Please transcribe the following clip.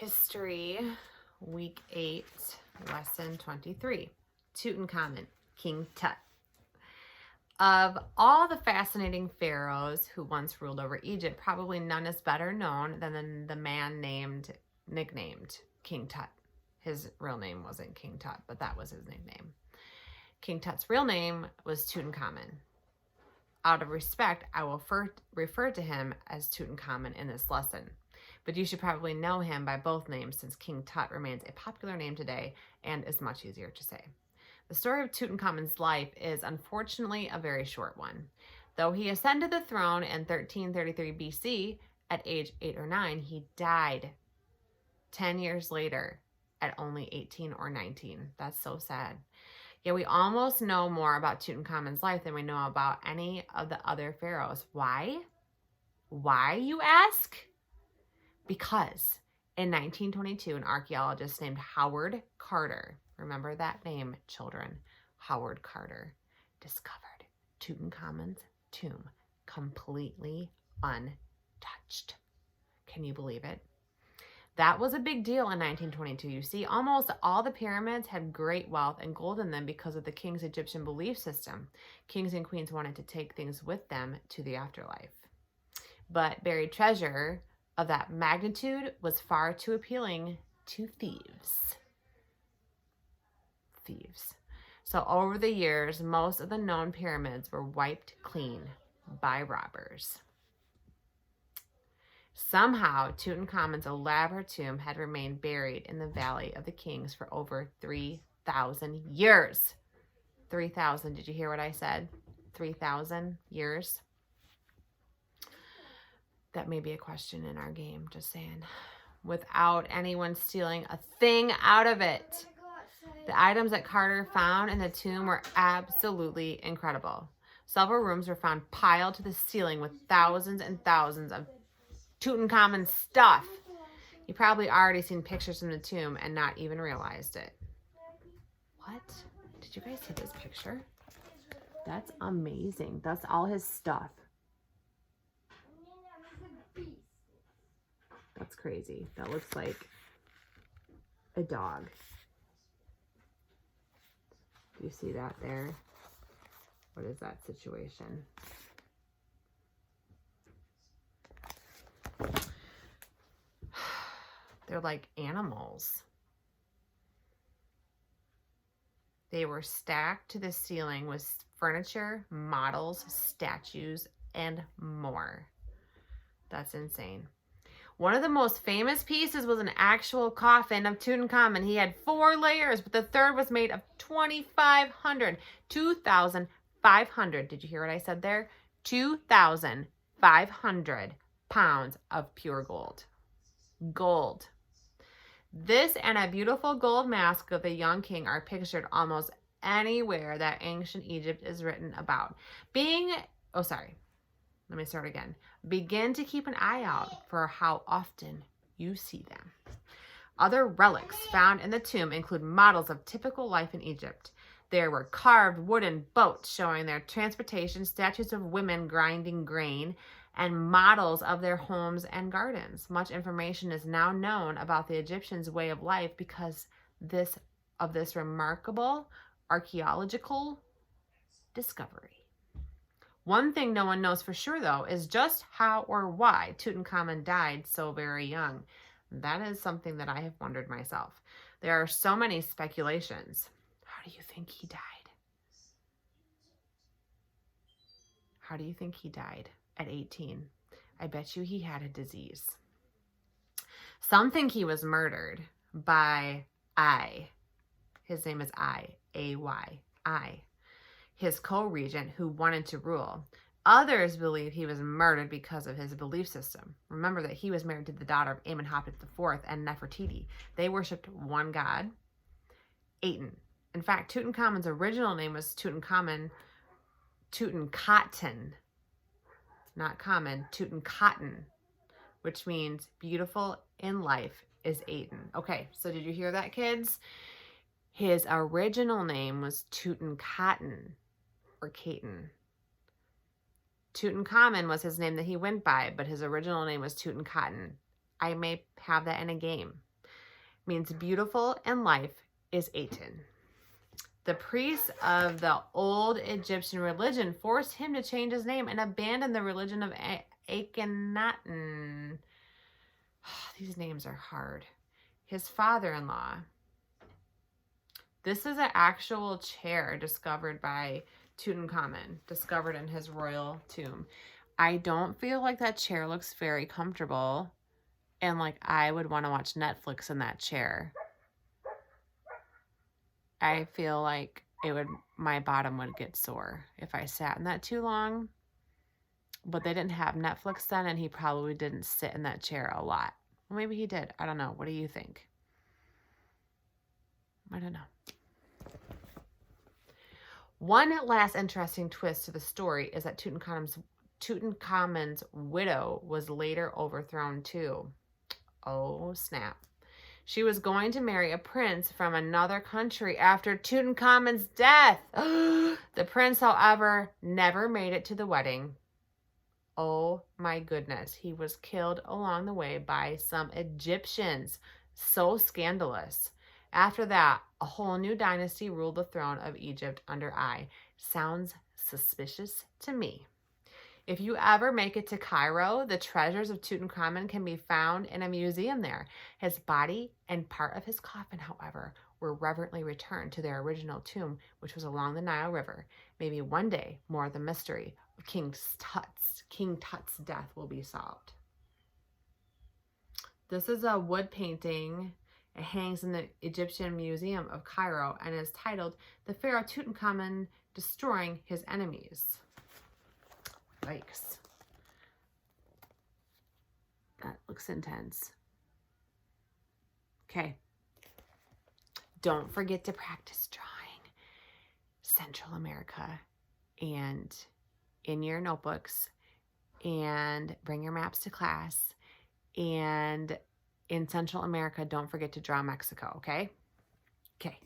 History, Week 8, Lesson 23. Tutankhamun, King Tut. Of all the fascinating pharaohs who once ruled over Egypt, probably none is better known than the man nicknamed King Tut. His real name wasn't King Tut, but that was his nickname. King Tut's real name was Tutankhamun. Out of respect, I will refer to him as Tutankhamun in this lesson. But you should probably know him by both names since King Tut remains a popular name today and is much easier to say. The story of Tutankhamun's life is unfortunately a very short one. Though he ascended the throne in 1333 BC, at age 8 or 9, he died 10 years later at only 18 or 19. That's so sad. Yet we almost know more about Tutankhamun's life than we know about any of the other pharaohs. Why? Why, you ask? Because in 1922, an archaeologist named Howard Carter, remember that name, children, Howard Carter, discovered Tutankhamun's tomb completely untouched. Can you believe it? That was a big deal in 1922. You see, almost all the pyramids had great wealth and gold in them because of the king's Egyptian belief system. Kings and queens wanted to take things with them to the afterlife. But buried treasure of that magnitude was far too appealing to thieves. So over the years, most of the known pyramids were wiped clean by robbers. Somehow, Tutankhamun's elaborate tomb had remained buried in the Valley of the Kings for over 3,000 years. 3,000, did you hear what I said? 3,000 years. That may be a question in our game, just saying. Without anyone stealing a thing out of it. The items that Carter found in the tomb were absolutely incredible. Several rooms were found piled to the ceiling with thousands and thousands of Tutankhamun stuff. You probably already seen pictures from the tomb and not even realized it. What? Did you guys see this picture? That's amazing. That's all his stuff. That's crazy. That looks like a dog. Do you see that there? What is that situation? They're like animals. They were stacked to the ceiling with furniture, models, statues, and more. That's insane. One of the most famous pieces was an actual coffin of Tutankhamun. He had 4 layers, but the third was made of 2,500. Did you hear what I said there? 2,500 pounds of pure gold. Gold. This and a beautiful gold mask of the young king are pictured almost anywhere that ancient Egypt is written about. Begin to keep an eye out for how often you see them. Other relics found in the tomb include models of typical life in Egypt. There were carved wooden boats showing their transportation, statues of women grinding grain, and models of their homes and gardens. Much information is now known about the Egyptians' way of life because of this remarkable archaeological discovery. One thing no one knows for sure, though, is just how or why Tutankhamun died so very young. That is something that I have wondered myself. There are so many speculations. How do you think he died? How do you think he died at 18? I bet you he had a disease. Some think he was murdered by I. His name is A-Y, his co-regent who wanted to rule. Others believe he was murdered because of his belief system. Remember that he was married to the daughter of Amenhotep IV and Nefertiti. They worshipped one god, Aten. In fact, Tutankhamen's original name was Tutankhaten, not common, Tutankhaten, which means beautiful in life is Aten. Okay, so did you hear that, kids? His original name was Tutankhaten, or Caton. Tutankhamun was his name that he went by, but his original name was Tutankhaten. I may have that in a game. means beautiful in life, is Aten. The priests of the old Egyptian religion forced him to change his name and abandon the religion of Akhenaten. These names are hard. His father-in-law. This is an actual chair discovered by Tutankhamun, discovered in his royal tomb. I don't feel like that chair looks very comfortable, and like I would want to watch Netflix in that chair. I feel like my bottom would get sore if I sat in that too long. But they didn't have Netflix then, and he probably didn't sit in that chair a lot. Well, maybe he did. I don't know. What do you think? I don't know. One last interesting twist to the story is that Tutankhamun's widow was later overthrown too. Oh, snap. She was going to marry a prince from another country after Tutankhamun's death. The prince, however, never made it to the wedding. Oh my goodness. He was killed along the way by some Egyptians. So scandalous. After that, a whole new dynasty ruled the throne of Egypt under Ai. Sounds suspicious to me. If you ever make it to Cairo, the treasures of Tutankhamun can be found in a museum there. His body and part of his coffin, however, were reverently returned to their original tomb, which was along the Nile River. Maybe one day more of the mystery of King Tut's death will be solved. This is a wood painting. It hangs in the Egyptian Museum of Cairo and is titled The Pharaoh Tutankhamun Destroying His Enemies. Yikes. That looks intense. Okay. Don't forget to practice drawing Central America and in your notebooks, and bring your maps to class. And in Central America, don't forget to draw Mexico, okay? Okay.